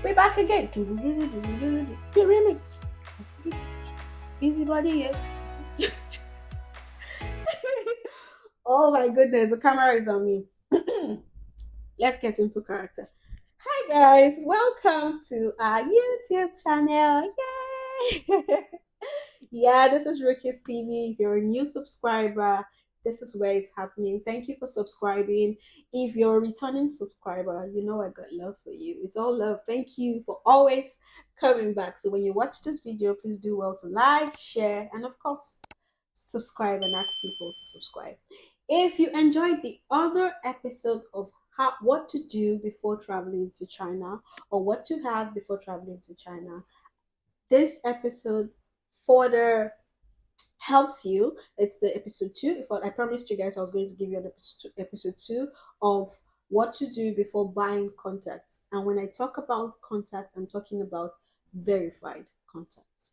We're back again. The remix. Easy body, yeah. Oh my goodness, the camera is on me. Let's get into character. Hi guys, welcome to our YouTube channel. Yay! Yeah, this is Ricky's TV. If you're a new subscriber, this is where it's happening. Thank you for subscribing. If you're a returning subscriber, you know I got love for you. It's all love. Thank you for always coming back. So when you watch this video, please do well to like, share, and of course, subscribe and ask people to subscribe. If you enjoyed the other episode of what to do before traveling to China or what to have before traveling to China, this episode further helps you. It's the episode 2. If I promised you guys I was going to give you an episode 2 of what to do before buying contacts. And when I talk about contact, I'm talking about verified contacts.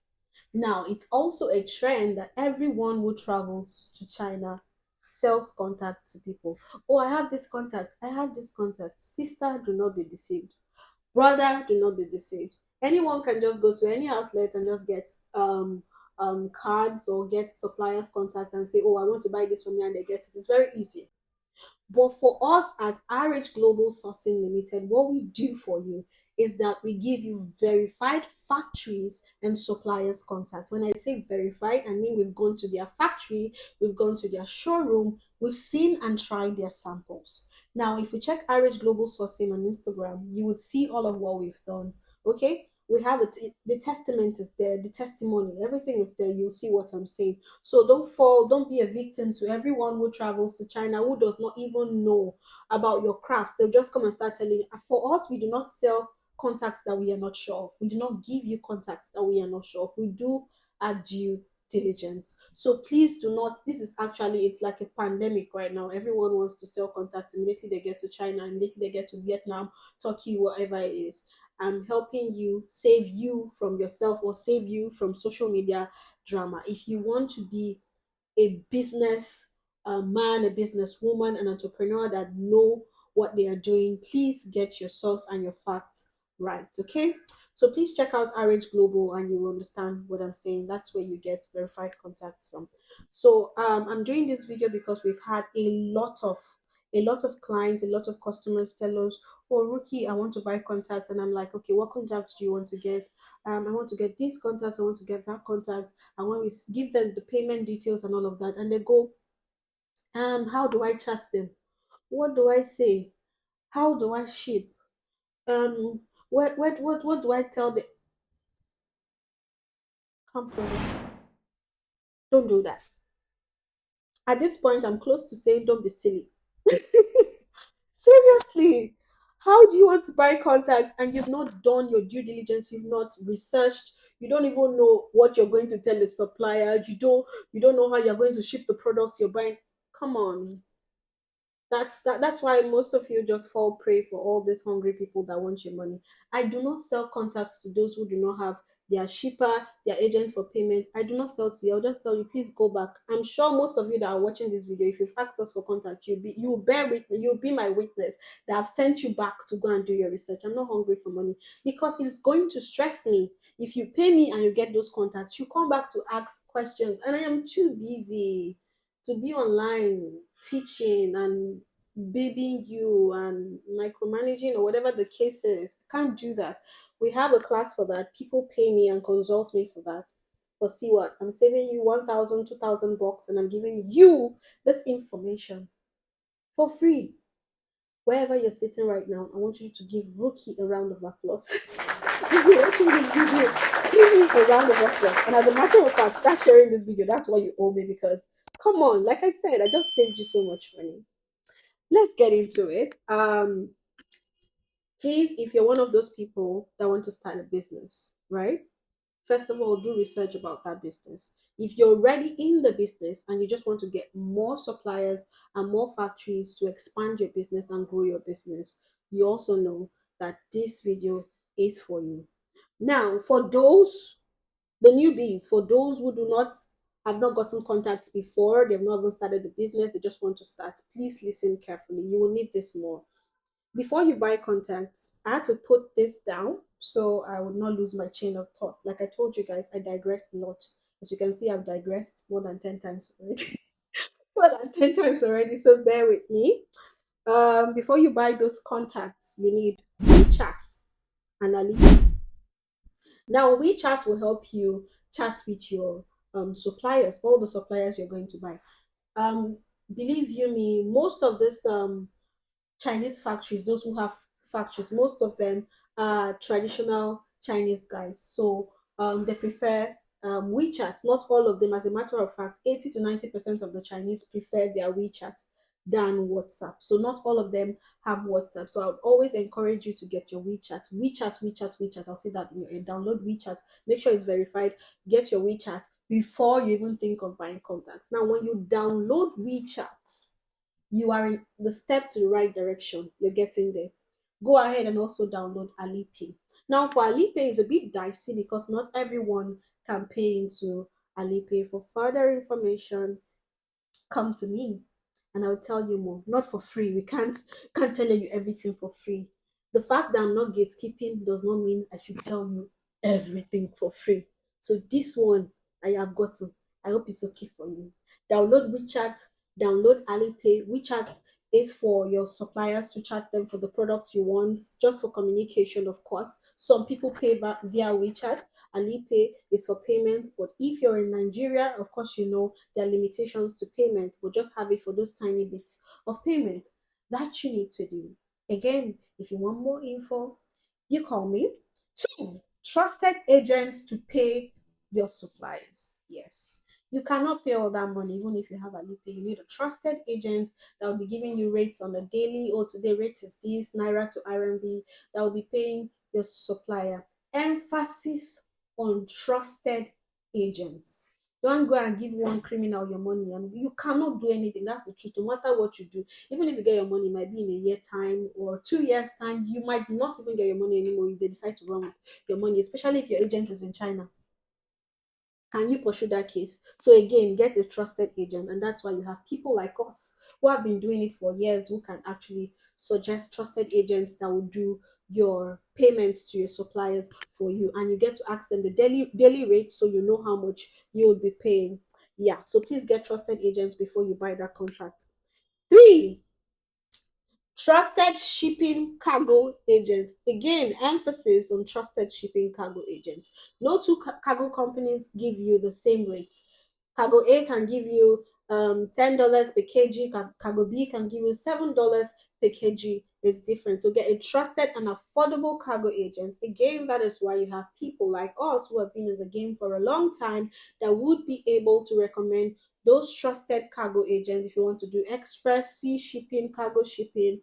Now, it's also a trend that everyone who travels to China sells contacts to people. Oh, I have this contact. I have this contact. Sister, do not be deceived. Brother, do not be deceived. Anyone can just go to any outlet and just get cards or get suppliers contact and say, oh, I want to buy this from you, and they get it. It's very easy. But for us at RH Global Sourcing Limited, what we do for you is that we give you verified factories and suppliers contact. When I say verified, I mean we've gone to their factory, we've gone to their showroom, we've seen and tried their samples. Now, if you check RH Global Sourcing on Instagram, you would see all of what we've done. Okay? We have it, the testament is there, the testimony, everything is there. You'll see what I'm saying. So don't be a victim to everyone who travels to China who does not even know about your craft. They'll just come and start telling you. For us, we do not sell contacts that we are not sure of. We do not give you contacts that we are not sure of. We do our due diligence. So please do not, this is actually, it's like a pandemic right now. Everyone wants to sell contacts immediately they get to China, immediately they get to Vietnam, Turkey, whatever it is. I'm helping you save you from yourself or save you from social media drama. If you want to be a business man, a business woman, an entrepreneur that know what they are doing, please get your source and your facts right. Okay. So please check out RH Global and you will understand what I'm saying. That's where you get verified contacts from. So I'm doing this video because we've had a lot of clients, a lot of customers tell us, oh, Rookie, I want to buy contacts. And I'm like, okay, what contacts do you want to get? I want to get this contact, I want to get that contact. And when we give them the payment details and all of that, and they go, how do I chat them? What do I say? How do I ship? What do I tell the company? Don't do that. At this point, I'm close to saying, don't be silly. Seriously, how do you want to buy contacts and you've not done your due diligence? You've not researched. You don't even know what you're going to tell the supplier. You don't know how you're going to ship the product you're buying. Come on, that's why most of you just fall prey for all these hungry people that want your money. I do not sell contacts to those who do not have their shipper, their agent for payment. I do not sell to you. I'll just tell you, please go back. I'm sure most of you that are watching this video, if you've asked us for contact, you'll be my witness that I've sent you back to go and do your research. I'm not hungry for money because it's going to stress me. If you pay me and you get those contacts, you come back to ask questions, and I am too busy to be online teaching and babying you and micromanaging or whatever the case is. I can't do that. We have a class for that. People pay me and consult me for that. But see what? I'm saving you 1,000, 2,000 bucks, and I'm giving you this information for free. Wherever you're sitting right now, I want you to give Rookie a round of applause. If you're watching this video, give me a round of applause. And as a matter of fact, start sharing this video. That's what you owe me because, come on, like I said, I just saved you so much money. Let's get into it. Please, if you're one of those people that want to start a business, right? First of all, do research about that business. If you're already in the business and you just want to get more suppliers and more factories to expand your business and grow your business, you also know that this video is for you. Now, for those, the newbies, for those who have not gotten contacts before, they've not even started the business, they just want to start, please listen carefully. You will need this more. Before you buy contacts, I had to put this down so I would not lose my chain of thought. Like I told you guys, I digress a lot. As you can see, I've digressed more than 10 times already. More than 10 times already, so bear with me. Before you buy those contacts, you need WeChat and Ali. Now, WeChat will help you chat with your suppliers, all the suppliers you're going to buy. Um, Believe you me, most of this Chinese factories, those who have factories, most of them are traditional Chinese guys. So they prefer WeChat. Not all of them. As a matter of fact, 80 to 90% of the Chinese prefer their WeChat than WhatsApp. So not all of them have WhatsApp. So I would always encourage you to get your WeChat. WeChat, WeChat, WeChat. I'll say that in your end. Download WeChat. Make sure it's verified. Get your WeChat before you even think of buying contacts. Now, when you download WeChat, you are in the step to the right direction. You're getting there. Go ahead and also download Alipay. Now, for Alipay, it's a bit dicey because not everyone can pay into Alipay. For further information, come to me and I'll tell you more. Not for free. We can't tell you everything for free. The fact that I'm not gatekeeping does not mean I should tell you everything for free. So this one I have gotten. I hope it's okay for you. Download WeChat, download Alipay. WeChat is for your suppliers to chat them for the products you want, just for communication, of course. Some people pay via WeChat. Alipay is for payment, but if you're in Nigeria, of course, you know there are limitations to payment, but just have it for those tiny bits of payment. That you need to do. Again, if you want more info, you call me. Two, trusted agents to pay your suppliers. Yes. You cannot pay all that money even if you have a pay. You need a trusted agent that will be giving you rates on a daily, or today rate is this, Naira to RMB, that will be paying your supplier. Emphasis on trusted agents. Don't go and give one criminal your money and you cannot do anything. That's the truth. No matter what you do, even if you get your money, it might be in a year time or 2 years time, you might not even get your money anymore if they decide to run with your money, especially if your agent is in China. Can you pursue that case? So again, get a trusted agent, and that's why you have people like us who have been doing it for years, who can actually suggest trusted agents that will do your payments to your suppliers for you, and you get to ask them the daily rate, so you know how much you will be paying. Yeah, so please get trusted agents before you buy that contract. Three, trusted shipping cargo agents. Again, emphasis on trusted shipping cargo agents. No two cargo companies give you the same rates. Cargo A can give you $10 per kg. Cargo B can give you $7 per kg. It's different. So get a trusted and affordable cargo agent. Again, that is why you have people like us who have been in the game for a long time that would be able to recommend those trusted cargo agents. If you want to do express, sea shipping, cargo shipping,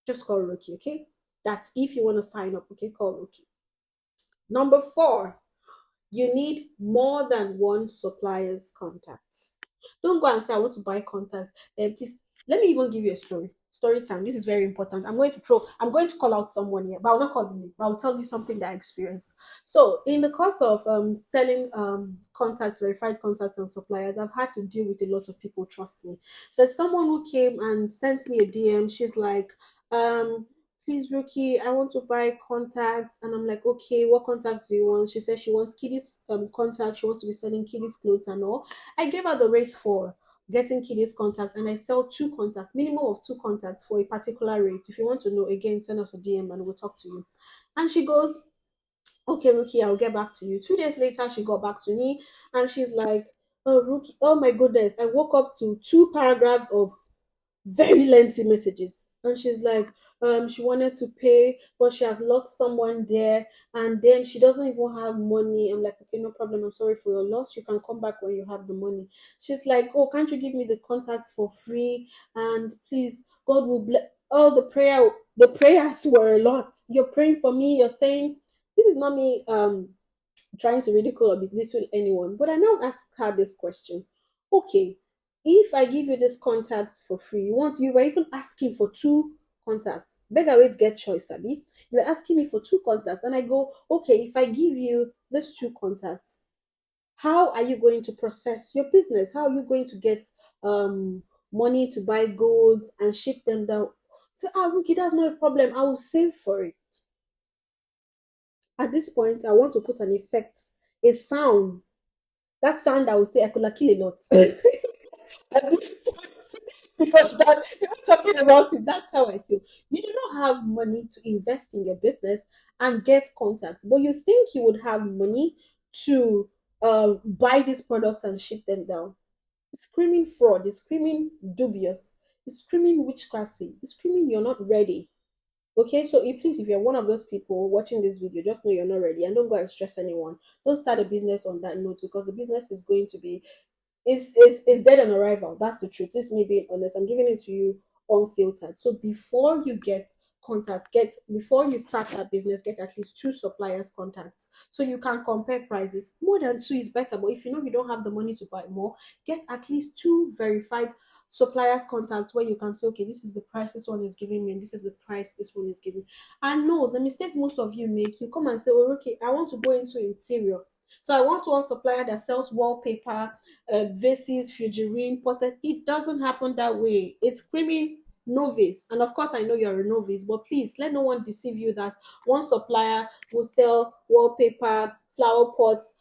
just call Rookie, okay? That's if you want to sign up, okay? Call Rookie. Number four, you need more than one supplier's contact. Don't go and say, I want to buy contact. And please, let me even give you a story. Story time. This is very important. I'm going to call out someone here, but I'll not call the name. I'll tell you something that I experienced. So, in the course of selling contacts, verified contacts on suppliers, I've had to deal with a lot of people, trust me. There's someone who came and sent me a DM. She's like, please, Rookie, I want to buy contacts. And I'm like, okay, what contacts do you want? She says she wants kiddies contacts. She wants to be selling kiddies clothes and all. I gave her the rates for getting kiddies contacts, and I sell two contacts, minimum of two contacts for a particular rate. If you want to know, again, send us a DM and we'll talk to you. And she goes, okay, Rookie, I'll get back to you. 2 days later, she got back to me and she's like, oh, Rookie, oh my goodness, I woke up to two paragraphs of very lengthy messages. And she's like, she wanted to pay, but she has lost someone there, and then she doesn't even have money. I'm like, okay, no problem. I'm sorry for your loss. You can come back when you have the money. She's like, oh, can't you give me the contacts for free? And please, God will bless. All the prayers were a lot. You're praying for me. You're saying, this is not me trying to ridicule or belittle anyone, but I now asked her this question. Okay, if I give you this contacts for free, you were even asking for two contacts. Beggar wait get choice, Abby. You were asking me for two contacts, and I go, okay, if I give you these two contacts, how are you going to process your business? How are you going to get money to buy goods and ship them down? So, Rookie, that's not a problem. I will save for it. At this point, I want to put an effect, a sound, that sound that will say I could like kill a lot. At this point, because that you're talking about it, that's how I feel. You do not have money to invest in your business and get contacts, but you think you would have money to buy these products and ship them down. It's screaming fraud, it's screaming dubious, it's screaming witchcrafty, it's screaming you're not ready. Okay, so please, if you're one of those people watching this video, just know you're not ready and don't go and stress anyone. Don't start a business on that note because the business is going to be is dead on arrival. That's the truth. This is me being honest. I'm giving it to you unfiltered. So before you get contact, get before you start that business, get at least two suppliers contacts so you can compare prices. More than two is better, but if you know you don't have the money to buy more, get at least two verified suppliers contacts where you can say, okay, this is the price this one is giving me, and this is the price this one is giving. And no, the mistake most of you make, you come and say, oh, okay, I want to go into interior. So I want one supplier that sells wallpaper, vases, figurine, potted. It doesn't happen that way. It's screaming novice. And of course, I know you're a novice, but please let no one deceive you that one supplier will sell wallpaper, flower pots,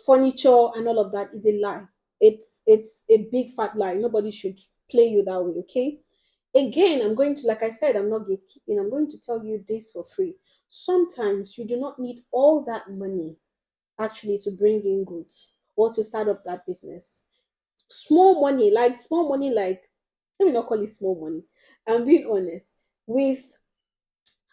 furniture, and all of that is a lie. It's a big fat lie. Nobody should play you that way. Okay. Again, I'm going to, like I said, I'm not gatekeeping. I'm going to tell you this for free. Sometimes you do not need all that money actually to bring in goods or to start up that business. Small money, like let me not call it small money. I'm being honest. With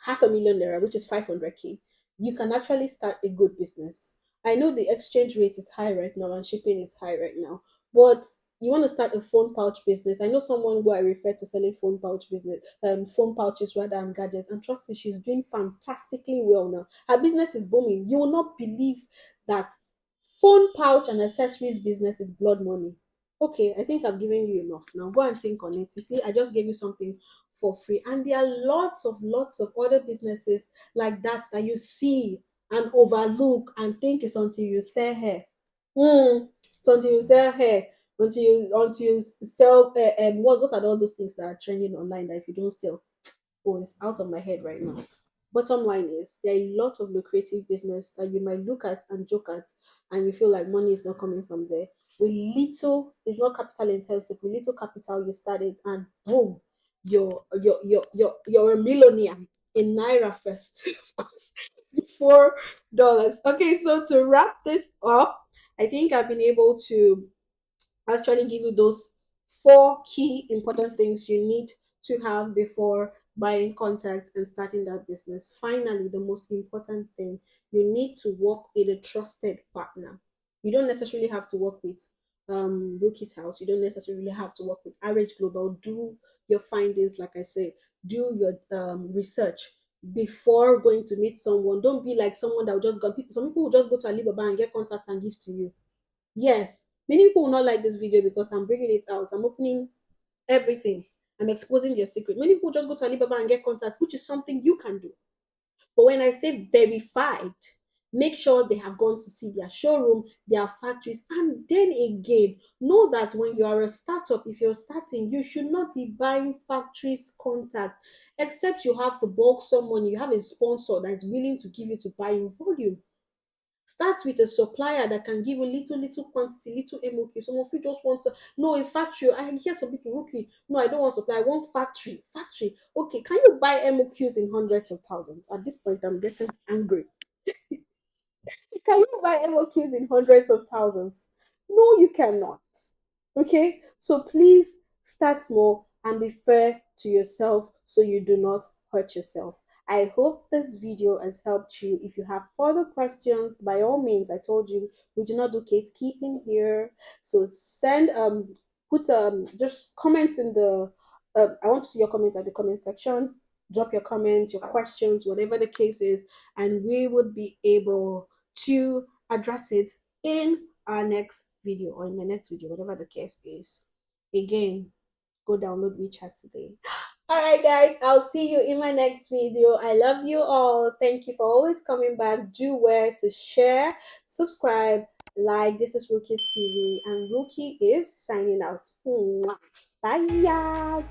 half a million naira, which is 500K, you can actually start a good business. I know the exchange rate is high right now and shipping is high right now, but you want to start a phone pouch business. I know someone who I refer to selling phone pouches rather than gadgets, and trust me, she's doing fantastically well now. Her business is booming. You will not believe that phone pouch and accessories business is blood money. Okay, I think I've given you enough. Now go and think on it. You see, I just gave you something for free. And there are lots of other businesses like that you see and overlook and think it's until you sell hair. So until you sell hair, until you sell what are all those things that are trending online that if you don't sell, oh, it's out of my head right now. Bottom line is there are a lot of lucrative business that you might look at and joke at, and you feel like money is not coming from there. With little, it's not capital intensive. With little capital, you started, and boom, you're a millionaire in naira first, of course. $4. Okay, so to wrap this up, I think I've been able to actually give you those four key important things you need to have before buying contacts and starting that business. Finally, the most important thing, you need to work with a trusted partner. You don't necessarily have to work with Rookie's House. You don't necessarily have to work with RH Global. Do your findings, like I say, do your research before going to meet someone. Don't be like someone that will just go. Some people will just go to Alibaba and get contact and give to you. Yes, many people will not like this video because I'm bringing it out. I'm opening everything. I'm exposing their secret. Many people just go to Alibaba and get contacts, which is something you can do. But when I say verified, make sure they have gone to see their showroom, their factories, and then again, know that when you are a startup, if you're starting, you should not be buying factories contact, except you have the bulk sum money, you have a sponsor that is willing to give you to buy in volume. Start with a supplier that can give you little quantity, little MOQ. Some of you just want to, no, it's factory. I hear some people, okay, no, I don't want supply. I want factory. Factory. Okay, can you buy MOQs in hundreds of thousands? At this point, I'm getting angry. Can you buy MOQs in hundreds of thousands? No, you cannot. Okay, so please start small and be fair to yourself so you do not hurt yourself. I hope this video has helped you. If you have further questions, by all means, I told you we do not do gatekeeping here. So send put just comment in the I want to see your comment at the comment sections. Drop your comments, your questions, whatever the case is, and we would be able to address it in our next video or in my next video, whatever the case is. Again, go download WeChat today. All right, guys, I'll see you in my next video. I love you all. Thank you for always coming back. Do where to share, subscribe, like. This is Rookie's TV, and Rookie is signing out. Bye, y'all.